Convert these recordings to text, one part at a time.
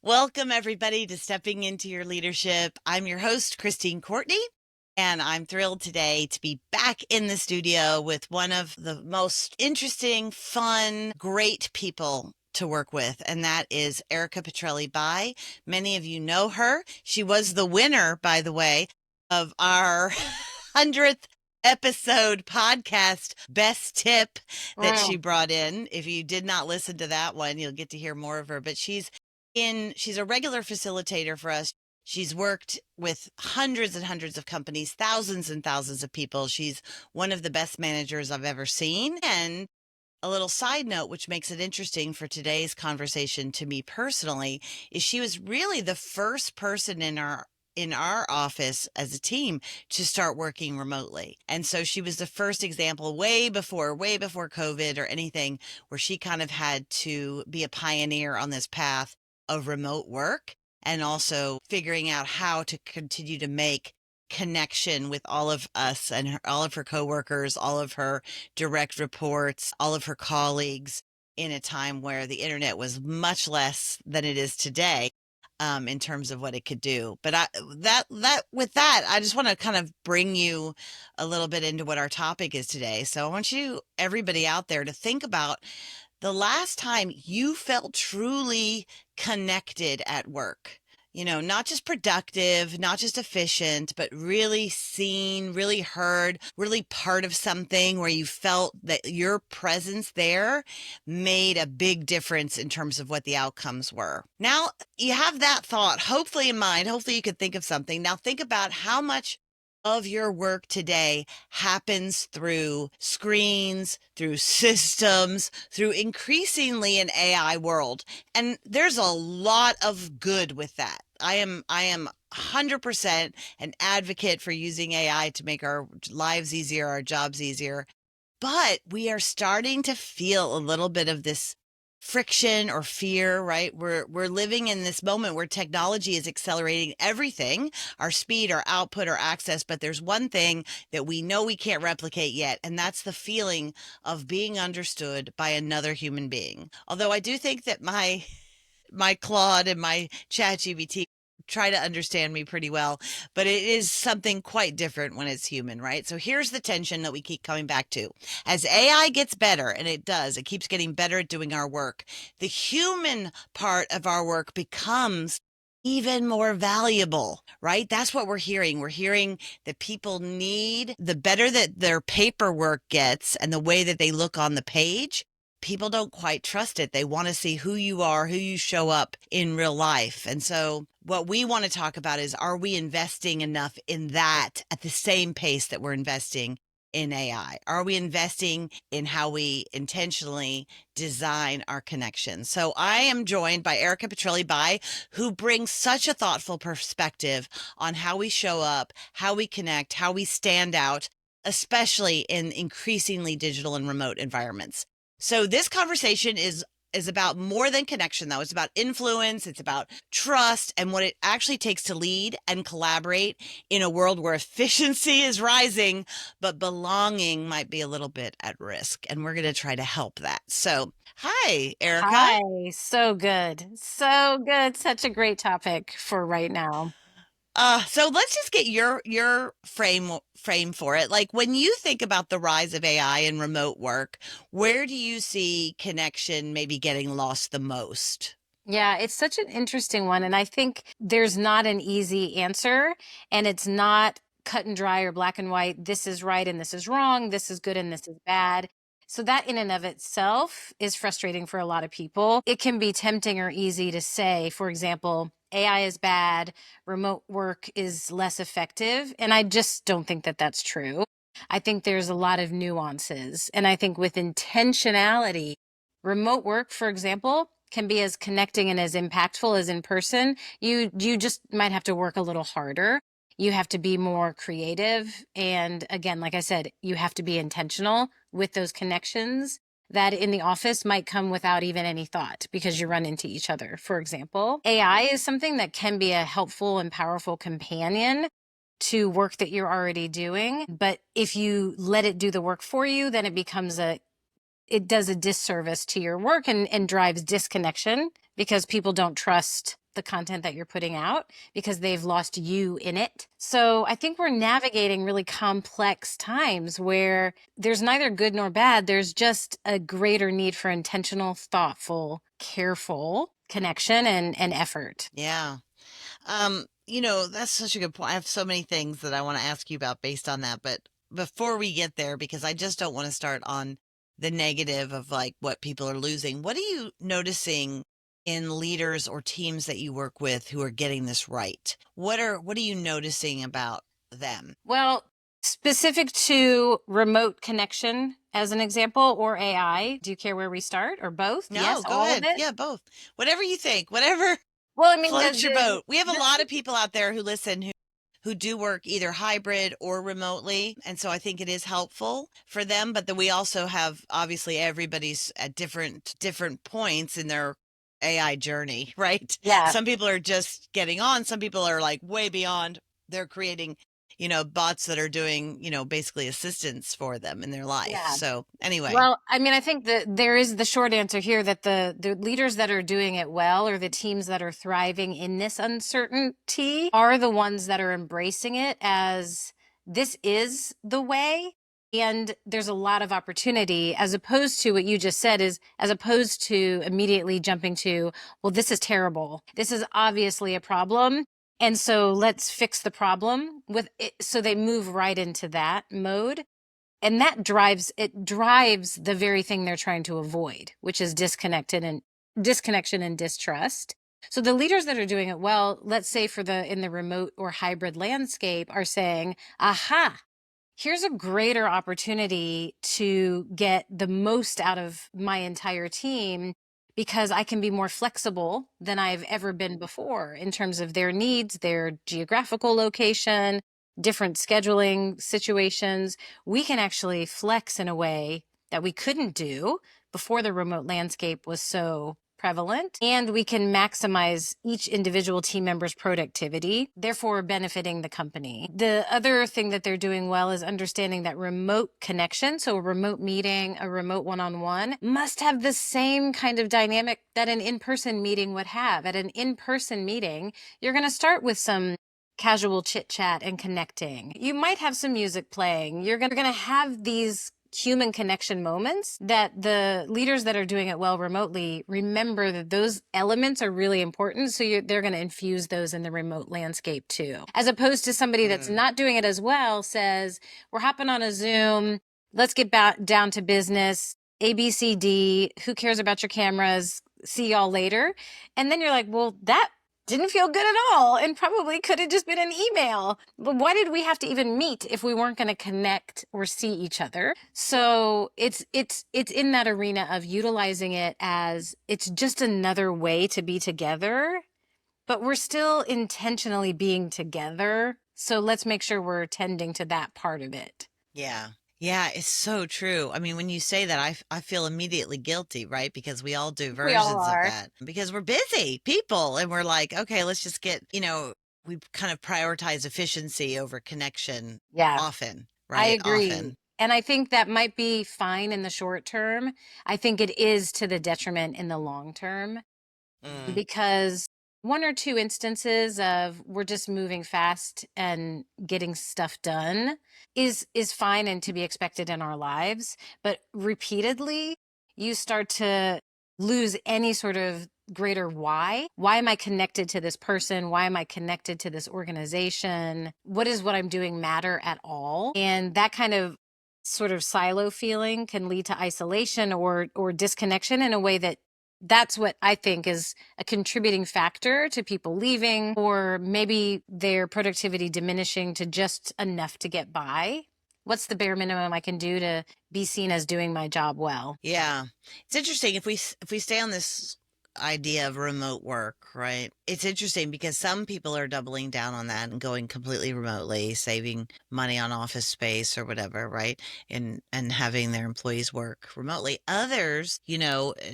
Welcome, everybody, to Stepping Into Your Leadership. I'm your host, Christine Courtney, and I'm thrilled today to be back in the studio with one of the most interesting, fun, great people to work with, and that is Erica Petrelli-Bayh. Many of you know her. She was the winner, by the way, of our 100th episode podcast best tip that she Wow. brought in. If you did not listen to that one, you'll get to hear more of her, but she's a regular facilitator for us. She's worked with hundreds and hundreds of companies, thousands and thousands of people. She's one of the best managers I've ever seen. And a little side note, which makes it interesting for today's conversation to me personally, is she was really the first person in our office as a team to start working remotely. And so she was the first example way before COVID or anything, where she kind of had to be a pioneer on this path of remote work and also figuring out how to continue to make connection with all of us and all of her coworkers, all of her direct reports, all of her colleagues in a time where the internet was much less than it is today. In terms of what it could do. But with that, I just want to kind of bring you a little bit into what our topic is today. So I want everybody out there, to think about the last time you felt truly connected at work. Not just productive, not just efficient, but really seen, really heard, really part of something where you felt that your presence there made a big difference in terms of what the outcomes were. Now, you have that thought hopefully in mind. Hopefully you could think of something. Now think about how much of your work today happens through screens, through systems, through increasingly an AI world. And there's a lot of good with that. I am 100% an advocate for using AI to make our lives easier, our jobs easier. But we are starting to feel a little bit of this friction or fear, right? We're living in this moment where technology is accelerating everything, our speed, our output, our access, but there's one thing that we know we can't replicate yet, and that's the feeling of being understood by another human being. Although I do think that my Claude and my ChatGPT try to understand me pretty well, but it is something quite different when it's human, right? So here's the tension that we keep coming back to. As AI gets better, and it does, it keeps getting better at doing our work, the human part of our work becomes even more valuable, right? That's what we're hearing. We're hearing that people need, the better that their paperwork gets and the way that they look on the page, people don't quite trust it. They want to see who you are, who you show up in real life. And so what we want to talk about is, are we investing enough in that at the same pace that we're investing in AI? Are we investing in how we intentionally design our connections? So I am joined by Erica Petrelli-Bayh, who brings such a thoughtful perspective on how we show up, how we connect, how we stand out, especially in increasingly digital and remote environments. So this conversation is about more than connection, though. It's about influence, it's about trust, and what it actually takes to lead and collaborate in a world where efficiency is rising, but belonging might be a little bit at risk. And we're going to try to help that. So, hi, Erica. Hi. So good. So good. Such a great topic for right now. So let's just get your frame for it. Like, when you think about the rise of AI and remote work, where do you see connection maybe getting lost the most? Yeah, it's such an interesting one. And I think there's not an easy answer, and it's not cut and dry or black and white. This is right and this is wrong. This is good and this is bad. So that in and of itself is frustrating for a lot of people. It can be tempting or easy to say, for example, AI is bad, remote work is less effective. And I just don't think that that's true. I think there's a lot of nuances. And I think with intentionality, remote work, for example, can be as connecting and as impactful as in person. You just might have to work a little harder. You have to be more creative. And again, like I said, you have to be intentional with those connections that in the office might come without even any thought because you run into each other. For example, AI is something that can be a helpful and powerful companion to work that you're already doing. But if you let it do the work for you, then it does a disservice to your work and drives disconnection because people don't trust the content that you're putting out because they've lost you in it. So I think we're navigating really complex times where there's neither good nor bad. There's just a greater need for intentional, thoughtful, careful connection and effort. Yeah. That's such a good point. I have so many things that I want to ask you about based on that, but before we get there, because I just don't want to start on the negative of like what people are losing, what are you noticing in leaders or teams that you work with who are getting this right? What are you noticing about them? Well, specific to remote connection as an example or AI, do you care where we start or both? No, Yes, go all of ahead. it. Yeah, both. Whatever you think, whatever Well, I mean, floats your boat. We have a lot the of people out there who listen who do work either hybrid or remotely. And so I think it is helpful for them. But then we also have obviously everybody's at different points in their AI journey, right? yeah, Some people are just getting on, some people are like way beyond. They're creating, bots that are doing, basically assistance for them in their life. yeah. So anyway. Well, I mean, I think that there is the short answer here that the leaders that are doing it well or the teams that are thriving in this uncertainty are the ones that are embracing it as this is the way. And there's a lot of opportunity as opposed to what you just said is as opposed to immediately jumping to, well, this is terrible. This is obviously a problem. And so let's fix the problem with it. So they move right into that mode and that drives the very thing they're trying to avoid, which is disconnection and distrust. So the leaders that are doing it well, let's say in the remote or hybrid landscape, are saying, aha, here's a greater opportunity to get the most out of my entire team because I can be more flexible than I've ever been before in terms of their needs, their geographical location, different scheduling situations. We can actually flex in a way that we couldn't do before the remote landscape was so prevalent, and we can maximize each individual team member's productivity, therefore benefiting the company. The other thing that they're doing well is understanding that remote connection, so a remote meeting, a remote one-on-one, must have the same kind of dynamic that an in-person meeting would have. At an in-person meeting, you're going to start with some casual chit chat and connecting. You might have some music playing. You're going to have these human connection moments that the leaders that are doing it well remotely remember that those elements are really important. So they're going to infuse those in the remote landscape too. As opposed to somebody that's not doing it as well says, we're hopping on a Zoom. Let's get down to business. A, B, C, D. Who cares about your cameras? See y'all later. And then you're like, well, that didn't feel good at all and probably could have just been an email. But why did we have to even meet if we weren't going to connect or see each other? So it's in that arena of utilizing it as it's just another way to be together, but we're still intentionally being together. So let's make sure we're tending to that part of it. Yeah. Yeah, it's so true. I mean, when you say that, I feel immediately guilty, right? Because we all do We all versions of are. that because we're busy people and we're like, okay, let's just get, we kind of prioritize efficiency over connection Yeah, often, I right? agree. Often. And I think that might be fine in the short term. I think it is to the detriment in the long term. Mm, Because one or two instances of we're just moving fast and getting stuff done is fine and to be expected in our lives, but repeatedly you start to lose any sort of greater why am I connected to this person, why am I connected to this organization, what I'm doing matter at all, and that kind of sort of silo feeling can lead to isolation or disconnection in a way that's what I think is a contributing factor to people leaving or maybe their productivity diminishing to just enough to get by. What's the bare minimum I can do to be seen as doing my job well? yeah. It's interesting if we stay on this idea of remote work, right? It's interesting because some people are doubling down on that and going completely remotely, saving money on office space or whatever, right? And having their employees work remotely. Others,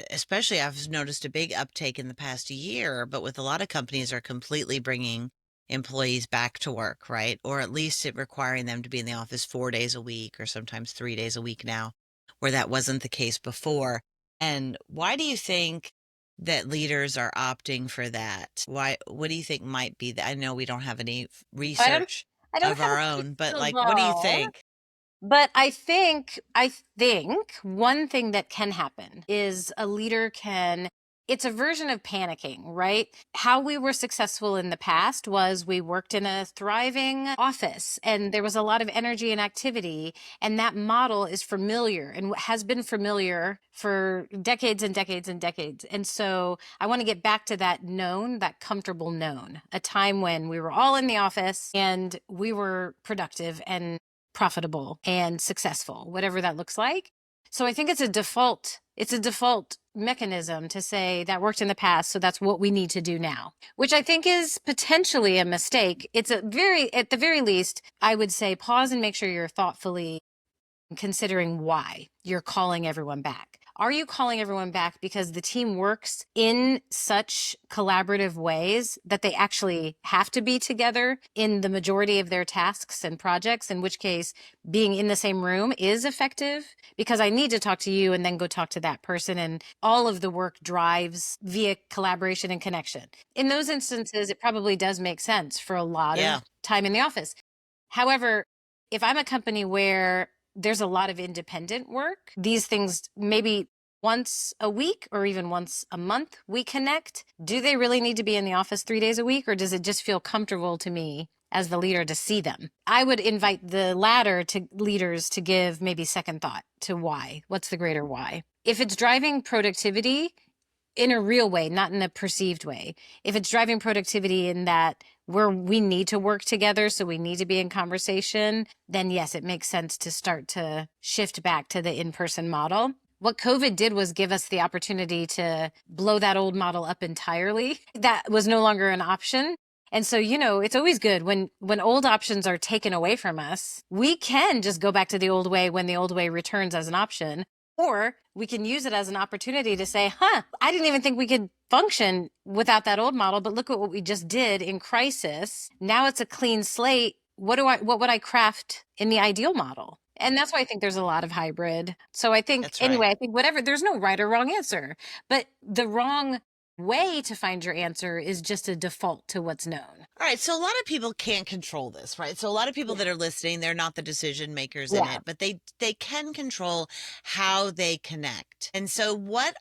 especially I've noticed a big uptake in the past year, but with a lot of companies are completely bringing employees back to work, right? Or at least it requiring them to be in the office 4 days a week or sometimes 3 days a week now, where that wasn't the case before. And why do you think that leaders are opting for that? Why, what do you think might be that? I know we don't have any I don't research I don't of have a our own, but crystal like, what do you ball. think? But I think one thing that can happen is a leader can, it's a version of panicking, right? How we were successful in the past was we worked in a thriving office and there was a lot of energy and activity, and that model is familiar and has been familiar for decades and decades and decades. And so I want to get back to that known, that comfortable known, a time when we were all in the office and we were productive and profitable and successful, whatever that looks like. So I think it's a default mechanism to say that worked in the past, so that's what we need to do now, which I think is potentially a mistake. It's a very, at the very least, I would say pause and make sure you're thoughtfully considering why you're calling everyone back. Are you calling everyone back because the team works in such collaborative ways that they actually have to be together in the majority of their tasks and projects, in which case being in the same room is effective? Because I need to talk to you and then go talk to that person, and all of the work drives via collaboration and connection. In those instances, it probably does make sense for a lot Yeah. of time in the office. However, if I'm a company where there's a lot of independent work, these things maybe once a week or even once a month we connect. Do they really need to be in the office 3 days a week, or does it just feel comfortable to me as the leader to see them? I would invite the latter to leaders to give maybe second thought to why. What's the greater why? If it's driving productivity in a real way, not in a perceived way, if it's driving productivity in that where we need to work together, so we need to be in conversation, then yes, it makes sense to start to shift back to the in-person model. What COVID did was give us the opportunity to blow that old model up entirely. That was no longer an option. And so, it's always good when old options are taken away from us. We can just go back to the old way when the old way returns as an option, or we can use it as an opportunity to say, I didn't even think we could function without that old model, but look at what we just did in crisis. Now it's a clean slate. What would I craft in the ideal model? And that's why I think there's a lot of hybrid. So I think, That's right. anyway, I think whatever, there's no right or wrong answer, but the wrong way to find your answer is just a default to what's known. All right, so a lot of people can't control this, right? So a lot of people Yeah. that are listening, they're not the decision makers in Yeah. it, but they can control how they connect. And so what's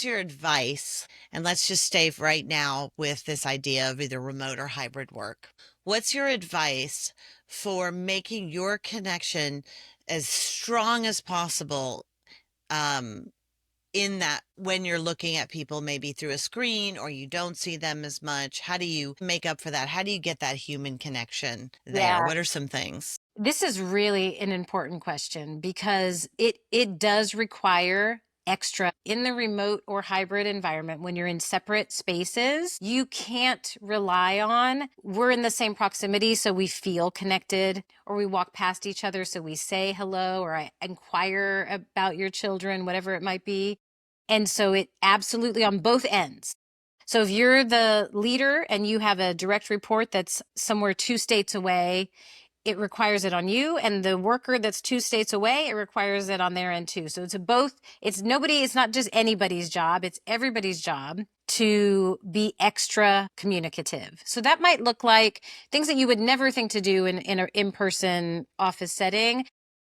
your advice? And let's just stay right now with this idea of either remote or hybrid work. What's your advice for making your connection as strong as possible um in that when you're looking at people maybe through a screen or you don't see them as much? How do you make up for that? How do you get that human connection there? Yeah. What are some things? This is really an important question because it does require extra in the remote or hybrid environment. When you're in separate spaces, you can't rely on we're in the same proximity so we feel connected, or we walk past each other so we say hello, or I inquire about your children, whatever it might be. And so it absolutely on both ends. So if you're the leader and you have a direct report that's somewhere 2 states away, it requires it on you, and the worker that's 2 states away, it requires it on their end too. So it's not just anybody's job, it's everybody's job to be extra communicative. So that might look like things that you would never think to do in an in-person office setting.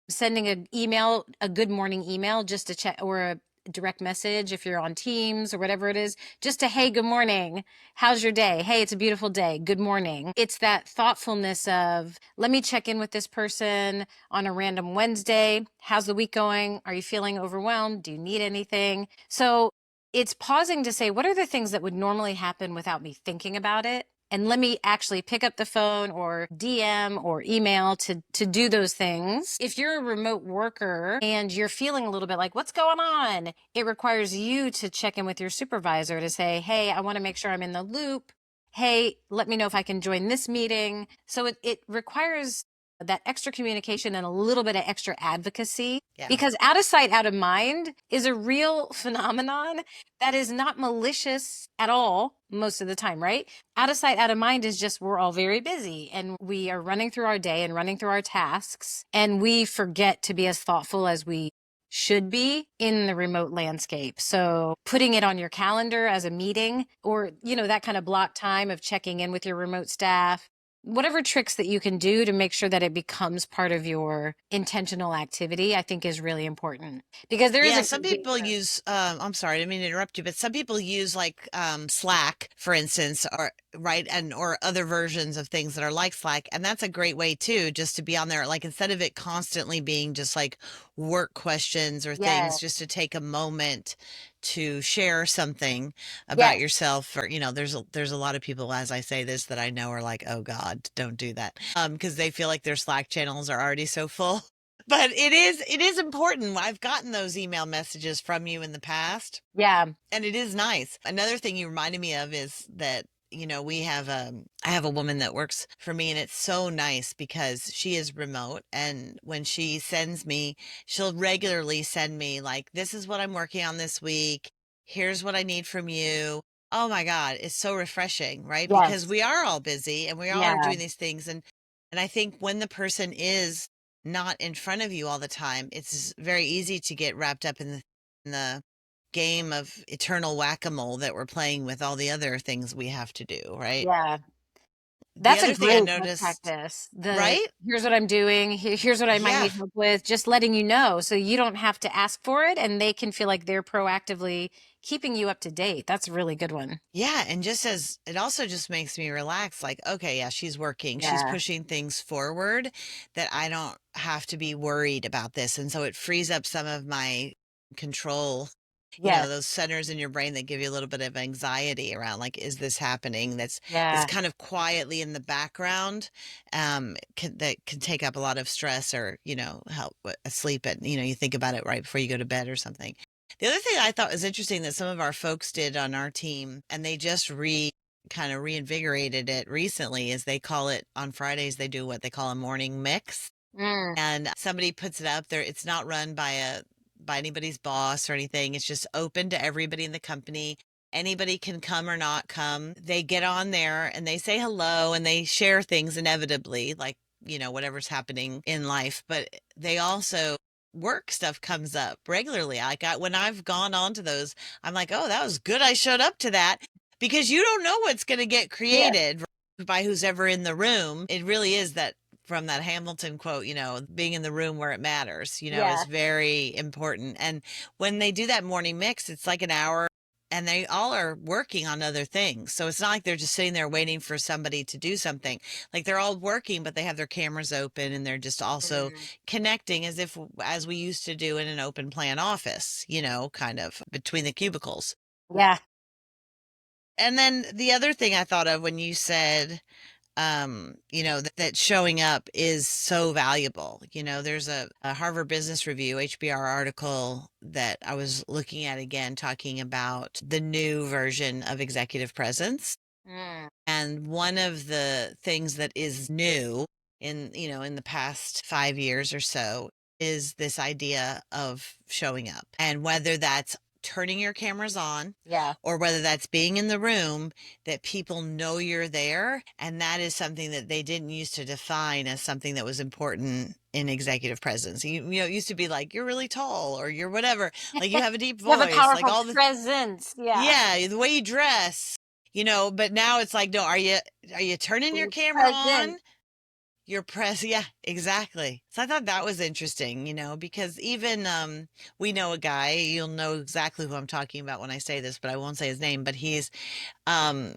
Sending a good morning email just to check, or a direct message if you're on Teams or whatever it is, just to, hey, good morning. How's your day? Hey, it's a beautiful day. Good morning. It's that thoughtfulness of, let me check in with this person on a random Wednesday. How's the week going? Are you feeling overwhelmed? Do you need anything? So it's pausing to say, what are the things that would normally happen without me thinking about it? And let me actually pick up the phone or DM or email to do those things. If you're a remote worker and you're feeling a little bit like, what's going on? It requires you to check in with your supervisor to say, hey, I want to make sure I'm in the loop. Hey, let me know if I can join this meeting. So it requires that extra communication and a little bit of extra advocacy, Yeah. because out of sight, out of mind is a real phenomenon that is not malicious at all most of the time, right? Out of sight, out of mind is just we're all very busy and we are running through our day and running through our tasks, and we forget to be as thoughtful as we should be in the remote landscape. So putting it on your calendar as a meeting, or, that kind of block time of checking in with your remote staff, whatever tricks that you can do to make sure that it becomes part of your intentional activity, I think is really important, because there is Yeah, a some great people danger. use, I'm sorry, I didn't mean to interrupt you, but some people use like Slack, for instance, or right, and or other versions of things that are like Slack, and that's a great way too, just to be on there. Like instead of it constantly being just like work questions or things, Yeah. just to take a moment to share something about Yes. yourself. Or there's a lot of people as I say this that I know are like, oh God, don't do that, because they feel like their Slack channels are already so full. But it is important. I've gotten those email messages from you in the past, Yeah. and it is nice. Another thing you reminded me of is that I have a woman that works for me, and it's so nice because she is remote, and when she sends me, she'll regularly send me like, this is what I'm working on this week. Here's what I need from you. Oh my God, it's so refreshing, right? Because Yes. we are all busy and we all are Yeah. doing these things, and I think when the person is not in front of you all the time, it's very easy to get wrapped up in the game of eternal whack-a-mole that we're playing with all the other things we have to do, right? Yeah. The That's a other thing I great best noticed, practice. right? Here's what I'm doing. Here's what I might Yeah. need help with. Just letting you know, so you don't have to ask for it, and they can feel like they're proactively keeping you up to date. That's a really good one. Yeah, and just as it also just makes me relax, like, okay, yeah, she's working, she's Yeah. pushing things forward, that I don't have to be worried about this. And so it frees up some of my control, Yes. those centers in your brain that give you a little bit of anxiety around, like, is this happening? That's Yeah. kind of quietly in the background, that can take up a lot of stress, or, help sleep at, you think about it right before you go to bed or something. The other thing I thought was interesting that some of our folks did on our team, and they just kind of reinvigorated it recently, is they call it on Fridays, they do what they call a morning mix. Mm. And somebody puts it up there. It's not run by anybody's boss or anything. It's just open to everybody in the company. Anybody can come or not come. They get on there and they say hello and they share things inevitably, like, whatever's happening in life. But they also work stuff comes up regularly. When I've gone on to those, I'm like, oh, that was good. I showed up to that, because you don't know what's going to get Yeah. created by who's ever in the room. It really is that, from that Hamilton quote, being in the room where it matters, is Yeah. very important. And when they do that morning mix, it's like an hour, and they all are working on other things. So it's not like they're just sitting there waiting for somebody to do something. Like they're all working, but they have their cameras open and they're just also Mm. connecting as we used to do in an open plan office, kind of between the cubicles. Yeah. And then the other thing I thought of when you said, that showing up is so valuable. There's a Harvard Business Review HBR article that I was looking at again, talking about the new version of executive presence. Mm. And one of the things that is new in the past 5 years or so is this idea of showing up. And whether that's turning your cameras on, Yeah. or whether that's being in the room, that people know you're there. And that is something that they didn't used to define as something that was important in executive presence. It used to be like, you're really tall, or you're whatever, like you have a deep You have a voice, like powerful all the, presence. Yeah. yeah, the way you dress, but now it's like, no, are you turning your camera Present. on? Your press, yeah, exactly. So I thought that was interesting, because even we know a guy, you'll know exactly who I'm talking about when I say this, but I won't say his name, but um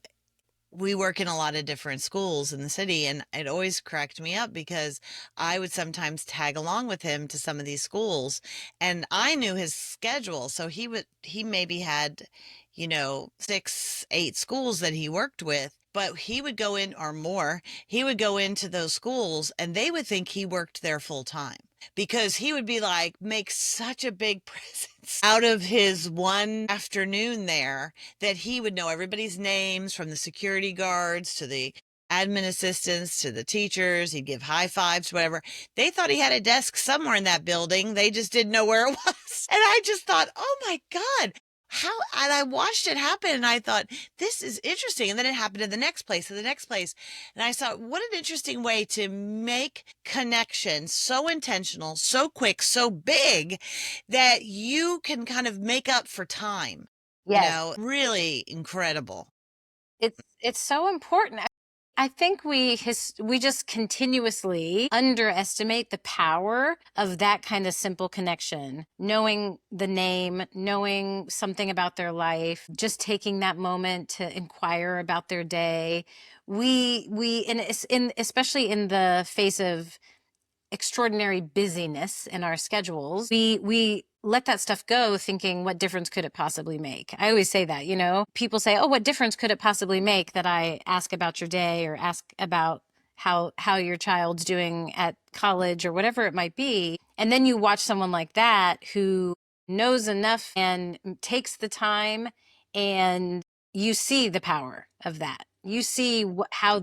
we work in a lot of different schools in the city, and it always cracked me up because I would sometimes tag along with him to some of these schools, and I knew his schedule. So he maybe had, 6 8 schools that he worked with, but he would go in, or more, he would go into those schools and they would think he worked there full time, because he would be like, make such a big presence out of his one afternoon there, that he would know everybody's names, from the security guards to the admin assistants to the teachers. He'd give high fives, whatever. They thought he had a desk somewhere in that building. They just didn't know where it was. And I just thought, oh my God, and I watched it happen and I thought, this is interesting. And then it happened in the next place and the next place. And I thought, what an interesting way to make connection so intentional, so quick, so big that you can kind of make up for time. Yes. Really incredible. It's so important. I think we just continuously underestimate the power of that kind of simple connection. Knowing the name, knowing something about their life, just taking that moment to inquire about their day. Especially in the face of extraordinary busyness in our schedules, we let that stuff go thinking, what difference could it possibly make? I always say that, people say, oh, what difference could it possibly make that I ask about your day or ask about how your child's doing at college or whatever it might be. And then you watch someone like that who knows enough and takes the time, and you see the power of that. You see how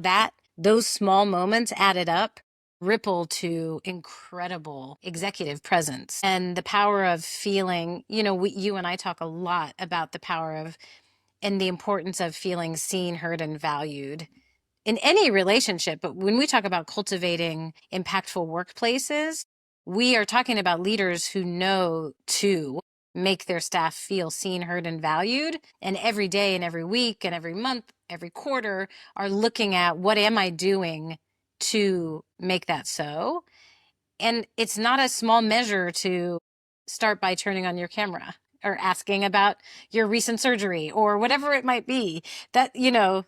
those small moments added up ripple to incredible executive presence and the power of feeling, you and I talk a lot about the power of and the importance of feeling seen, heard, and valued in any relationship. But when we talk about cultivating impactful workplaces, we are talking about leaders who know to make their staff feel seen, heard, and valued. And every day and every week and every month, every quarter are looking at, what am I doing to make that so? And it's not a small measure to start by turning on your camera or asking about your recent surgery or whatever it might be. That,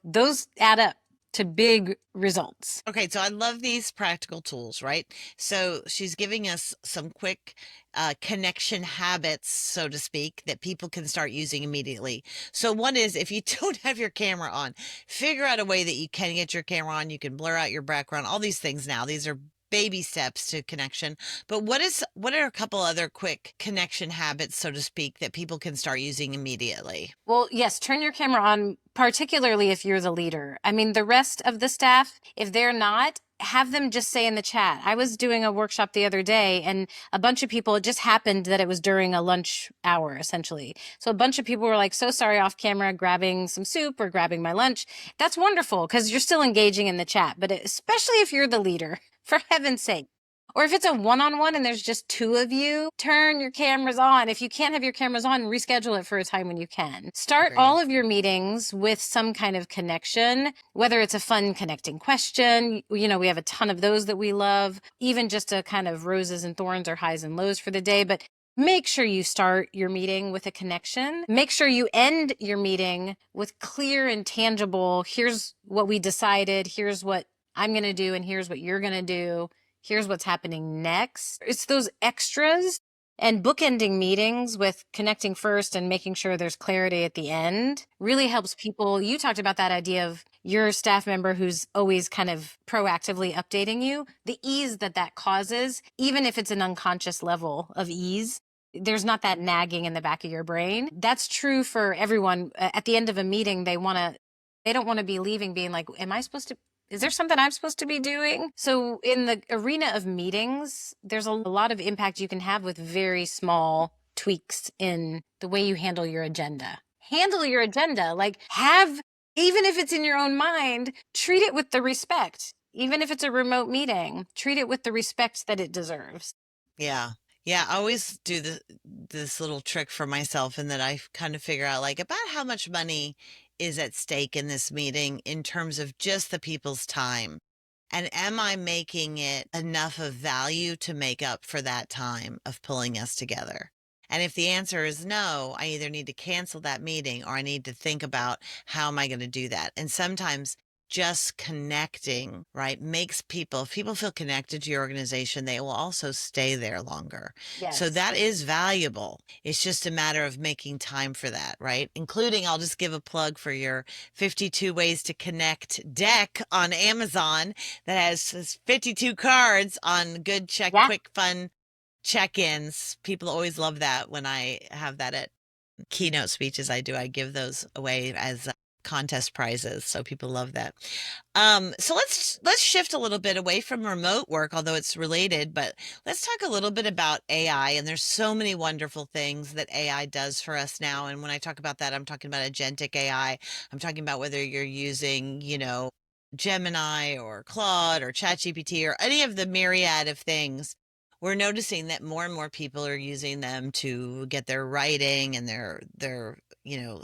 those add up to big results. Okay, so I love these practical tools, right? So she's giving us some quick connection habits, so to speak, that people can start using immediately. So one is, if you don't have your camera on, figure out a way that you can get your camera on. You can blur out your background, all these things now. These are baby steps to connection. But what are a couple other quick connection habits, so to speak, that people can start using immediately? Well, yes, turn your camera on, particularly if you're the leader. I mean, the rest of the staff, if they're not, have them just say in the chat. I was doing a workshop the other day and a bunch of people, it just happened that it was during a lunch hour, essentially. So a bunch of people were like, so sorry, off camera, grabbing some soup or grabbing my lunch. That's wonderful because you're still engaging in the chat, but especially if you're the leader, for heaven's sake. Or if it's a one-on-one and there's just two of you, turn your cameras on. If you can't have your cameras on, reschedule it for a time when you can. Start all of your meetings with some kind of connection, whether it's a fun connecting question. We have a ton of those that we love, even just a kind of roses and thorns or highs and lows for the day. But make sure you start your meeting with a connection. Make sure you end your meeting with clear and tangible, here's what we decided, here's what I'm going to do, and here's what you're going to do. Here's what's happening next. It's those extras and bookending meetings with connecting first and making sure there's clarity at the end really helps people. You talked about that idea of your staff member who's always kind of proactively updating you, the ease that causes, even if it's an unconscious level of ease. There's not that nagging in the back of your brain. That's true for everyone. At the end of a meeting, they don't want to be leaving being like, is there something I'm supposed to be doing? So in the arena of meetings, there's a lot of impact you can have with very small tweaks in the way you handle your agenda. Handle your agenda, even if it's in your own mind, treat it with the respect. Even if it's a remote meeting, treat it with the respect that it deserves. Yeah. Yeah, I always do this little trick for myself, and that I kind of figure out about how much money is at stake in this meeting in terms of just the people's time. And am I making it enough of value to make up for that time of pulling us together? And if the answer is no, I either need to cancel that meeting or I need to think about how am I going to do that? And sometimes just connecting, right, makes if people feel connected to your organization, they will also stay there longer. Yes. So that is valuable. It's just a matter of making time for that, right? Including, I'll just give a plug for your 52 Ways to Connect deck on Amazon that has 52 cards on good quick, fun check-ins. People always love that when I have that at keynote speeches I do. I give those away as contest prizes. So people love that. So let's shift a little bit away from remote work, although it's related, but let's talk a little bit about AI. And there's so many wonderful things that AI does for us now. And when I talk about that, I'm talking about agentic AI. I'm talking about whether you're using, Gemini or Claude or ChatGPT or any of the myriad of things. We're noticing that more and more people are using them to get their writing and their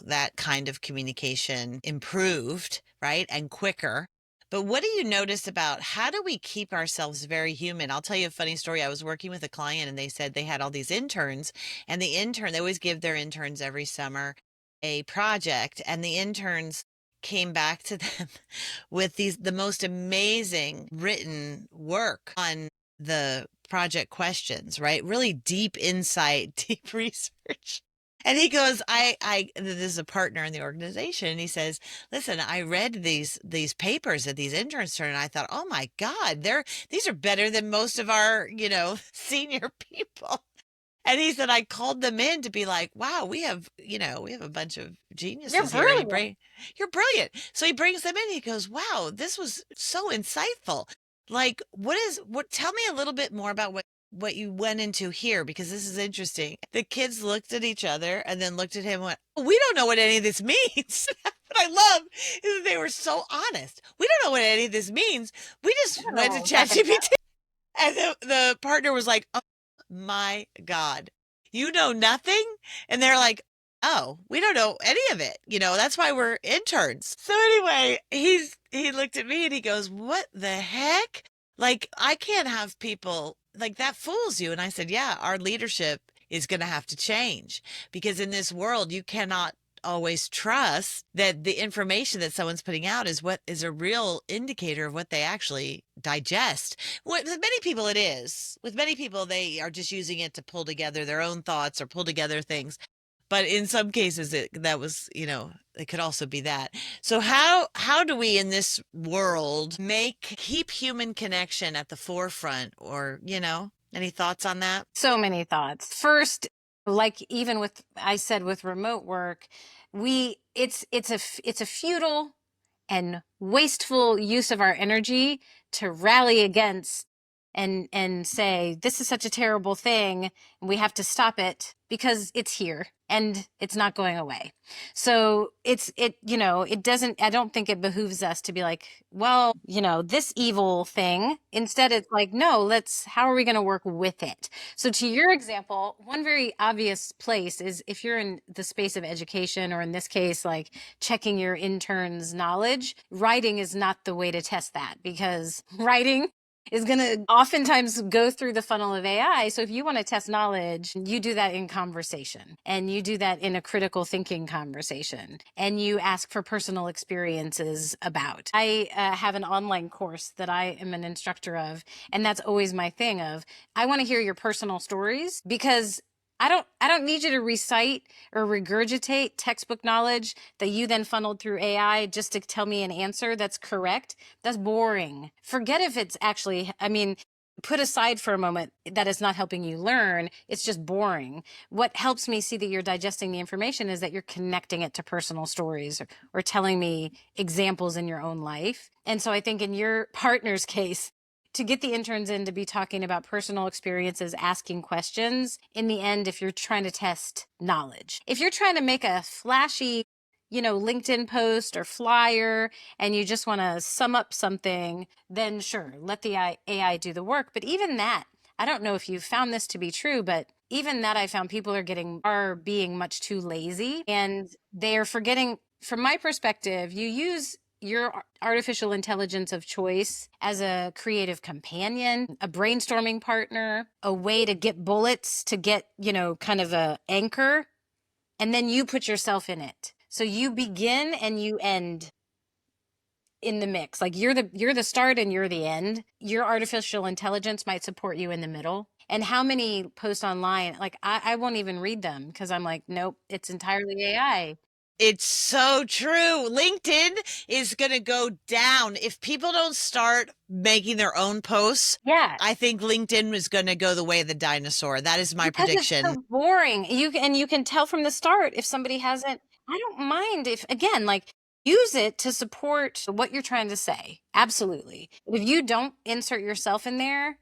that kind of communication improved, right? And quicker. But what do you notice about how do we keep ourselves very human? I'll tell you a funny story. I was working with a client and they said they had all these interns, and they always give their interns every summer a project, and the interns came back to them with the most amazing written work on the project questions, right? Really deep insight, deep research. And he goes, this is a partner in the organization. And he says, listen, I read these papers that these interns turned, and I thought, oh my God, these are better than most of our, senior people. And he said, I called them in to be like, wow, we have a bunch of You're geniuses here. brilliant. You're brilliant. So he brings them in. He goes, wow, this was so insightful. Like, tell me a little bit more about what you went into here, because this is interesting. The kids looked at each other and then looked at him and went, oh, we don't know what any of this means. What I love is that they were so honest. We don't know what any of this means. We just I don't went to know exactly. ChatGPT. And the partner was like, oh my God, you know nothing? And they're like, oh, we don't know any of it. That's why we're interns. So anyway, he looked at me and he goes, what the heck? Like, I can't have people like that fools you. And I said, yeah, our leadership is going to have to change, because in this world, you cannot always trust that the information that someone's putting out is what is a real indicator of what they actually digest. With many people, it is. With many people, they are just using it to pull together their own thoughts or pull together things. But in some cases, it could also be that. So how do we in this world keep human connection at the forefront, or, any thoughts on that? So many thoughts. First, like even with I said with remote work, it's a futile and wasteful use of our energy to rally against and say this is such a terrible thing and we have to stop it because it's here and it's not going away. So it doesn't, I don't think it behooves us to be like, well, this evil thing. Instead, it's like, no, how are we going to work with it? So to your example, one very obvious place is if you're in the space of education, or in this case, like checking your intern's knowledge, writing is not the way to test that, because writing is going to oftentimes go through the funnel of AI. So if you want to test knowledge, you do that in conversation, and you do that in a critical thinking conversation, and you ask for personal experiences about. I have an online course that I am an instructor of, and that's always my thing of, I want to hear your personal stories, because I don't need you to recite or regurgitate textbook knowledge that you then funneled through AI just to tell me an answer that's correct. That's boring. Forget if it's actually, put aside for a moment that it's not helping you learn. It's just boring. What helps me see that you're digesting the information is that you're connecting it to personal stories, or telling me examples in your own life. And so I think in your partner's case, to get the interns in to be talking about personal experiences, asking questions, in the end, if you're trying to test knowledge, if you're trying to make a flashy, LinkedIn post or flyer, and you just want to sum up something, then sure, let the AI do the work. But even that, I don't know if you've found this to be true, but even that, I found people are being much too lazy, and they are forgetting. From my perspective, you use your artificial intelligence of choice as a creative companion, a brainstorming partner, a way to get bullets, to get, kind of a anchor, and then you put yourself in it. So you begin and you end in the mix. Like you're the start and you're the end. Your artificial intelligence might support you in the middle. And how many posts online, like I won't even read them, because I'm like, nope, it's entirely AI. It's so true. LinkedIn is going to go down if people don't start making their own posts. Yeah. I think LinkedIn is going to go the way of the dinosaur. That is my prediction. It's so boring. You can tell from the start if somebody hasn't. I don't mind if, again, like, use it to support what you're trying to say. Absolutely. If you don't insert yourself in there,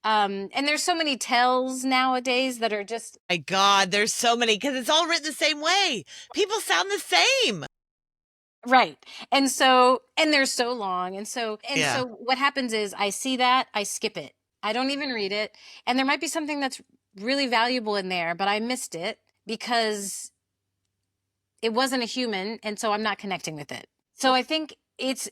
and there's so many tells nowadays that are just, My God, there's so many because it's all written the same way. People sound the same. right. And they're so long. And so Yeah. what happens is I see that, I skip it. I don't even read it. And there might be something that's really valuable in there, but I missed it because it wasn't a human, and so I'm not connecting with it. So I think it's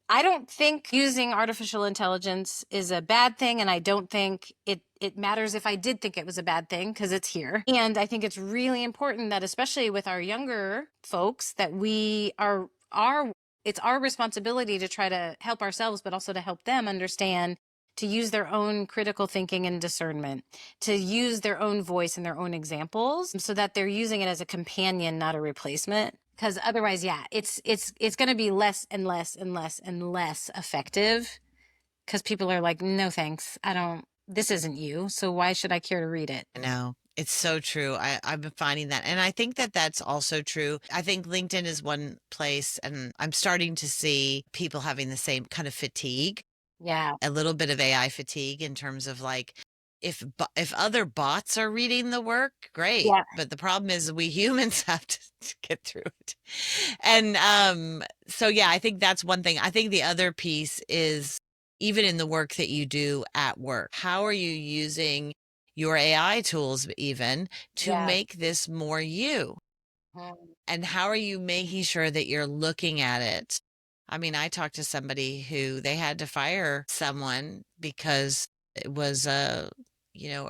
I don't think using artificial intelligence is a bad thing, and I don't think it matters if I did think it was a bad thing, because it's here. And I think it's really important that, especially with our younger folks, that we are it's our responsibility to try to help ourselves, but also to help them understand to use their own critical thinking and discernment, to use their own voice and their own examples so that they're using it as a companion, not a replacement. Because otherwise, yeah, it's going to be less and less and less and less effective, because people are like, no, thanks. This isn't you. So why should I care to read it? I know. It's so true. I've been finding that. And I think that that's also true. I think LinkedIn is one place, and I'm starting to see people having the same kind of fatigue, Yeah. a little bit of AI fatigue in terms of like, if other bots are reading the work, great. Yeah. But the problem is we humans have to get through it. And so yeah, I think that's one thing. I think the other piece is even in the work that you do at work, how are you using your AI tools even to Yeah. make this more you? Mm. And how are you making sure that you're looking at it? I mean, I talked to somebody who they had to fire someone because it was a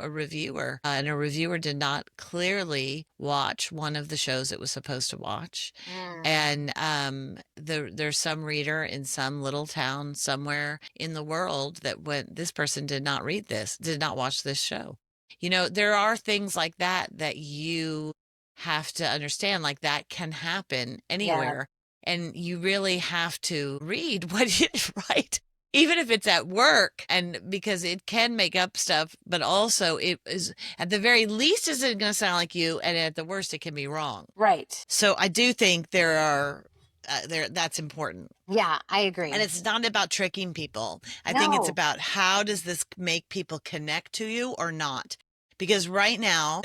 reviewer, and a reviewer did not clearly watch one of the shows it was supposed to watch. Mm. And there's some reader in some little town somewhere in the world that went, this person did not watch this show. There are things like that you have to understand, like that can happen Yeah. anywhere. And you really have to read what you write, even if it's at work, and because it can make up stuff, but also it is at the very least is it going to sound like you, and at the worst it can be wrong. Right. So I do think there are that's important. Yeah, I And agree. it's not about tricking people. I think it's No. about how does this make people connect to you or not? Because right now,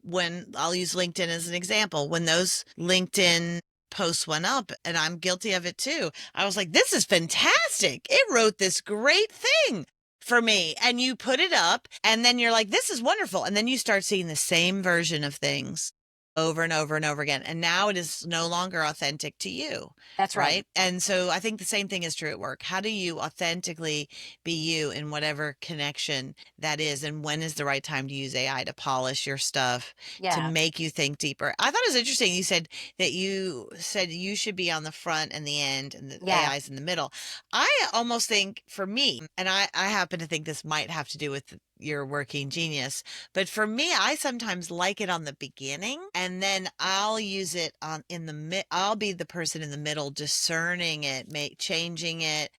when I'll use LinkedIn as an example, when those LinkedIn posts went up, and I'm guilty of it too, I was like, this is fantastic. It wrote this great thing for me. And you put it up, and then you're like, this is wonderful. And then you start seeing the same version of things over and over and over again. And now it is no longer authentic to you. That's right. Right. And so I think the same thing is true at work. How do you authentically be you in whatever connection that is? And when is the right time to use AI to polish your stuff, to Yeah. make you think deeper? I thought it was interesting. You said you should be on the front and the end, and the Yeah. AI's in the middle. I almost think for me, and I happen to think this might have to do with your working genius, but for me, I sometimes like it on the beginning, and then I'll use it on in the mid. I'll be the person in the middle, discerning it, changing it,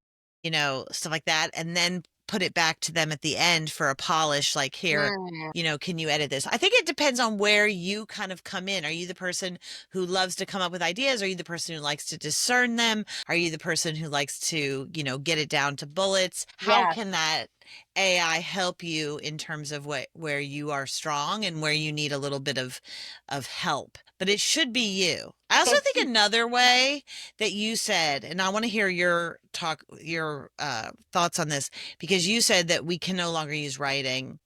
stuff like that, and then put it back to them at the end for a polish. Like, here, Mm. can you edit this? I think it depends on where you kind of come in. Are you the person who loves to come up with ideas? Are you the person who likes to discern them? Are you the person who likes to, get it down to bullets? How Yeah. can that AI help you in terms of where you are strong and where you need a little bit of help? But it should be you. I also It's think another way that you said, and I want to hear your thoughts on this, because you said that we can no longer use writing,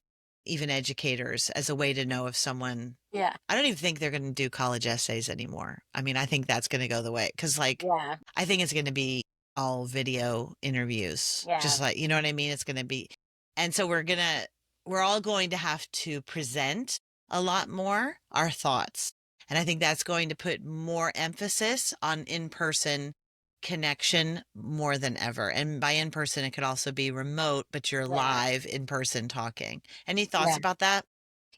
even educators, as a way to know if someone. Yeah. I don't even think they're going to do college essays anymore. I mean, I think that's going to go the way, because like, Yeah. I think it's going to be all video interviews, Yeah. just like, you know what I mean? It's going to be, and so we're all going to have to present a lot more our thoughts. And I think that's going to put more emphasis on in-person connection more than ever. And by in-person, it could also be remote, but you're Yeah. live in person talking. Any thoughts Yeah. about that?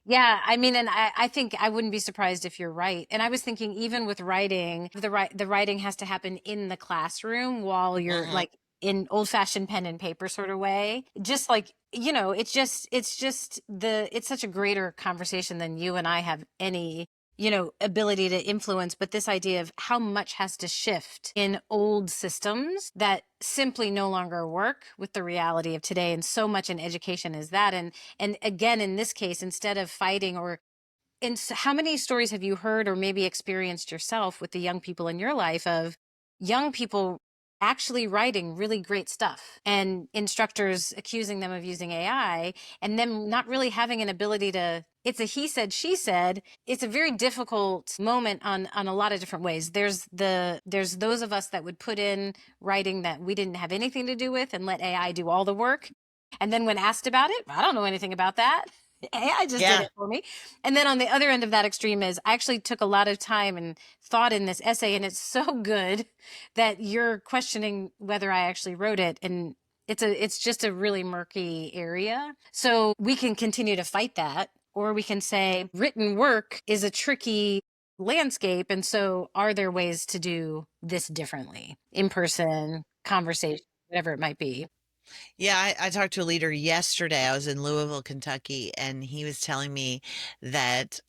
Yeah, I mean, and I think I wouldn't be surprised if you're right. And I was thinking, even with writing, the writing has to happen in the classroom while you're Hmm. like in old-fashioned pen and paper sort of way. Just like, it's such a greater conversation than you and I have any, ability to influence, but this idea of how much has to shift in old systems that simply no longer work with the reality of today. And so much in education is that. And again, in this case, instead of fighting or how many stories have you heard or maybe experienced yourself with the young people in your life of young people actually writing really great stuff and instructors accusing them of using AI and them not really having an ability to, it's a he said, she said. It's a very difficult moment on a lot of different ways. There's those of us that would put in writing that we didn't have anything to do with and let AI do all the work. And then when asked about it, I don't know anything about that. AI just did Yeah. it for me. And then on the other end of that extreme is I actually took a lot of time and thought in this essay, and it's so good that you're questioning whether I actually wrote it. And it's just a really murky area. So we can continue to fight that, or we can say written work is a tricky landscape. And so are there ways to do this differently? In person, conversation, whatever it might be. Yeah, I talked to a leader yesterday. I was in Louisville, Kentucky, and he was telling me that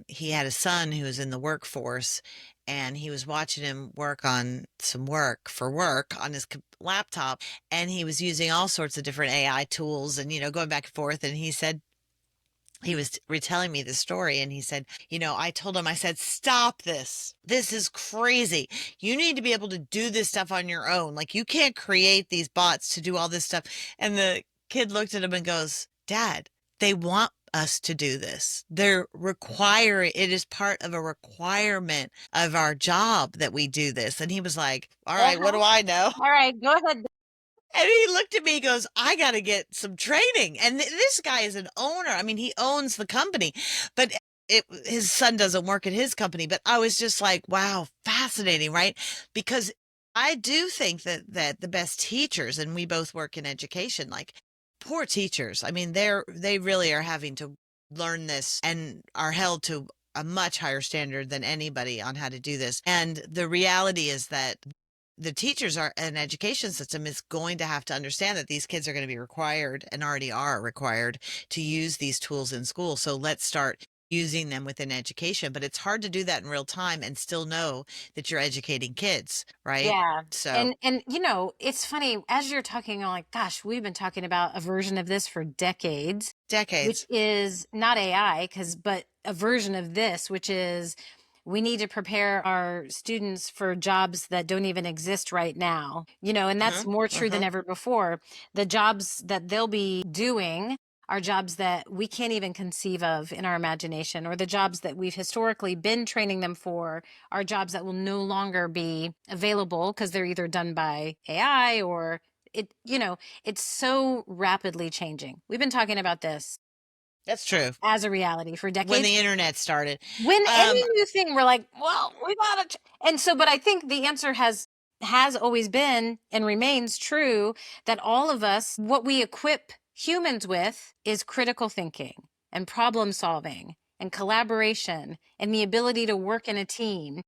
he had a son who was in the workforce, and he was watching him work on some work on his laptop, and he was using all sorts of different AI tools and, going back and forth. And he said, he was retelling me the story, and he said, I told him, I said, stop this. This is crazy. You need to be able to do this stuff on your own. Like, you can't create these bots to do all this stuff. And the kid looked at him and goes, Dad, they want us to do this. It is part of a requirement of our job that we do this. And he was like, all right, what do I know? All right, go ahead. And he looked at me, goes, I got to get some training. And this guy is an owner. I mean, he owns the company, but his son doesn't work at his company. But I was just like, wow, fascinating, right? Because I do think that the best teachers, and we both work in education, like poor teachers, I mean, they really are having to learn this and are held to a much higher standard than anybody on how to do this. And the reality is that the teachers are an education system is going to have to understand that these kids are going to be required and already are required to use these tools in school. So let's start using them within education. But it's hard to do that in real time and still know that you're educating kids, right? Yeah. So And it's funny as you're talking, I'm like, gosh, we've been talking about a version of this for decades, which decades. is not AI, but a version of this, which is we need to prepare our students for jobs that don't even exist right now, and that's Uh-huh. more true than Uh-huh. ever before. The jobs that they'll be doing are jobs that we can't even conceive of in our imagination, or the jobs that we've historically been training them for are jobs that will no longer be available because they're either done by AI or it's so rapidly changing. We've been talking about this That's true. as a reality for When decades. the internet started. When Um, any new thing, we're like, well, we gotta, and so, but I think the answer has always been and remains true that all of us, what we equip humans with is critical thinking and problem solving and collaboration and the ability to work in a team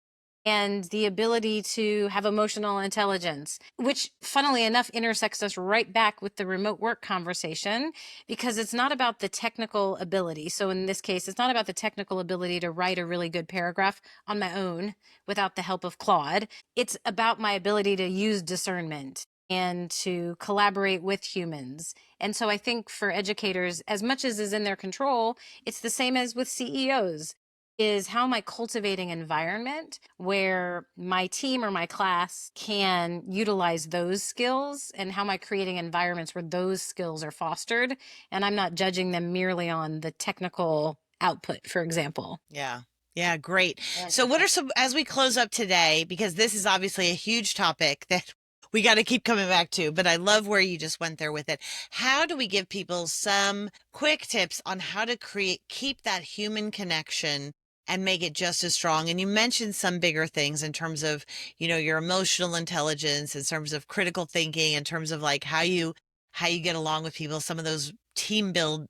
and the ability to have emotional intelligence, which funnily enough intersects us right back with the remote work conversation, because it's not about the technical ability. So in this case, it's not about the technical ability to write a really good paragraph on my own without the help of Claude. It's about my ability to use discernment and to collaborate with humans. And so I think for educators, as much as is in their control, it's the same as with CEOs. Is how am I cultivating environment where my team or my class can utilize those skills, and how am I creating environments where those skills are fostered and I'm not judging them merely on the technical output, for example. yeah. Yeah, great. So what Interesting. are some, as we close up today, because this is obviously a huge topic that we got to keep coming back to, but I love where you just went there with it. How do we give people some quick tips on how to keep that human connection and make it just as strong? And you mentioned some bigger things in terms of, your emotional intelligence, in terms of critical thinking, in terms of like how you get along with people, some of those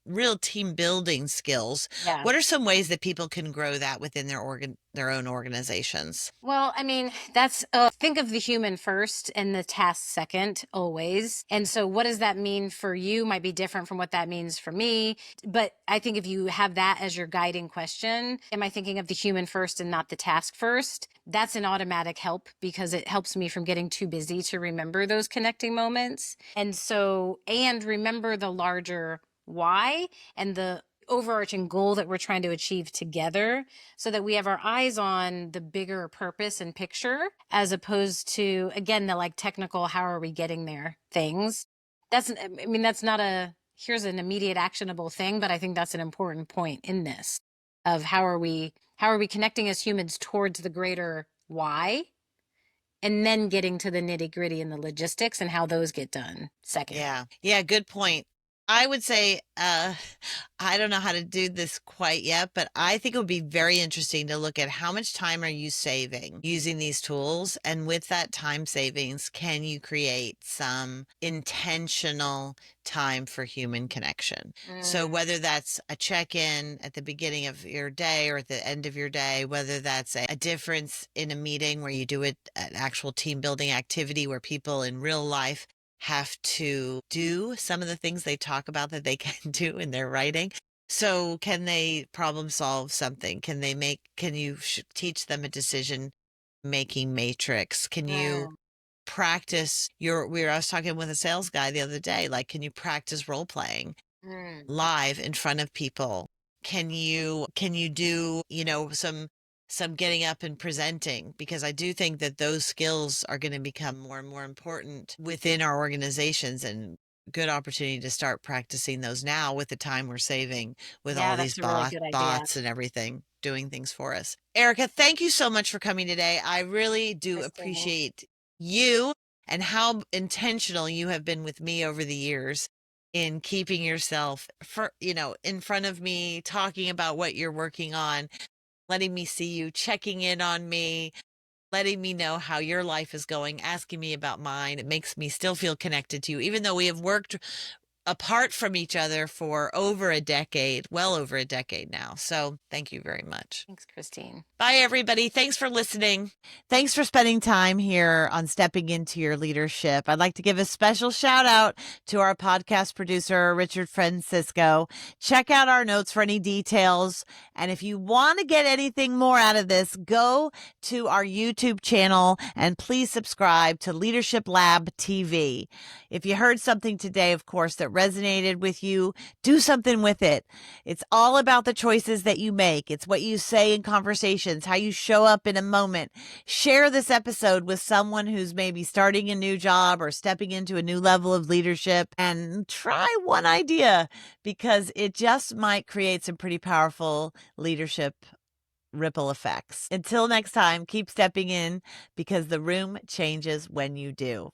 real team building skills. Yeah. What are some ways that people can grow that within their own organizations? Well, I mean, that's think of the human first and the task second, always. And so, what does that mean for you might be different from what that means for me. But I think if you have that as your guiding question, am I thinking of the human first and not the task first? That's an automatic help because it helps me from getting too busy to remember those connecting moments. And so, and remember the larger why and the overarching goal that we're trying to achieve together, so that we have our eyes on the bigger purpose and picture, as opposed to, again, the like technical, how are we getting there things. I mean, that's not here's an immediate actionable thing, but I think that's an important point in this of how are we connecting as humans towards the greater why, and then getting to the nitty gritty and the logistics and how those get done second. Yeah. Yeah, good point. I would say, I don't know how to do this quite yet, but I think it would be very interesting to look at how much time are you saving using these tools? And with that time savings, can you create some intentional time for human connection? So Mm, whether that's a check-in at the beginning of your day or at the end of your day, whether that's a difference in a meeting where you do an actual team building activity where people in real life have to do some of the things they talk about that they can do in their writing. So can they problem solve something? Can you teach them a decision making matrix? Can you mm, practice I was talking with a sales guy the other day, like, can you practice role playing mm. live in front of people? Can you do, some getting up and presenting? Because I do think that those skills are going to become more and more important within our organizations, and good opportunity to start practicing those now with the time we're saving with Yeah, all these that's a really good idea, bots and everything doing things for us. Erica, thank you so much for coming today. I really do Christine. appreciate you and how intentional you have been with me over the years in keeping yourself in front of me, talking about what you're working on, letting me see you, checking in on me, letting me know how your life is going, asking me about mine. It makes me still feel connected to you, even though we have worked apart from each other for over a decade, well over a decade now. So thank you very much. Thanks, Christine. Bye, everybody. Thanks for listening. Thanks for spending time here on Stepping Into Your Leadership. I'd like to give a special shout out to our podcast producer, Richard Francisco. Check out our notes for any details. And if you want to get anything more out of this, go to our YouTube channel and please subscribe to Leadership Lab TV. If you heard something today, of course, that resonated with you, do something with it. It's all about the choices that you make. It's what you say in conversations, how you show up in a moment. Share this episode with someone who's maybe starting a new job or stepping into a new level of leadership, and try one idea, because it just might create some pretty powerful leadership ripple effects. Until next time, keep stepping in, because the room changes when you do.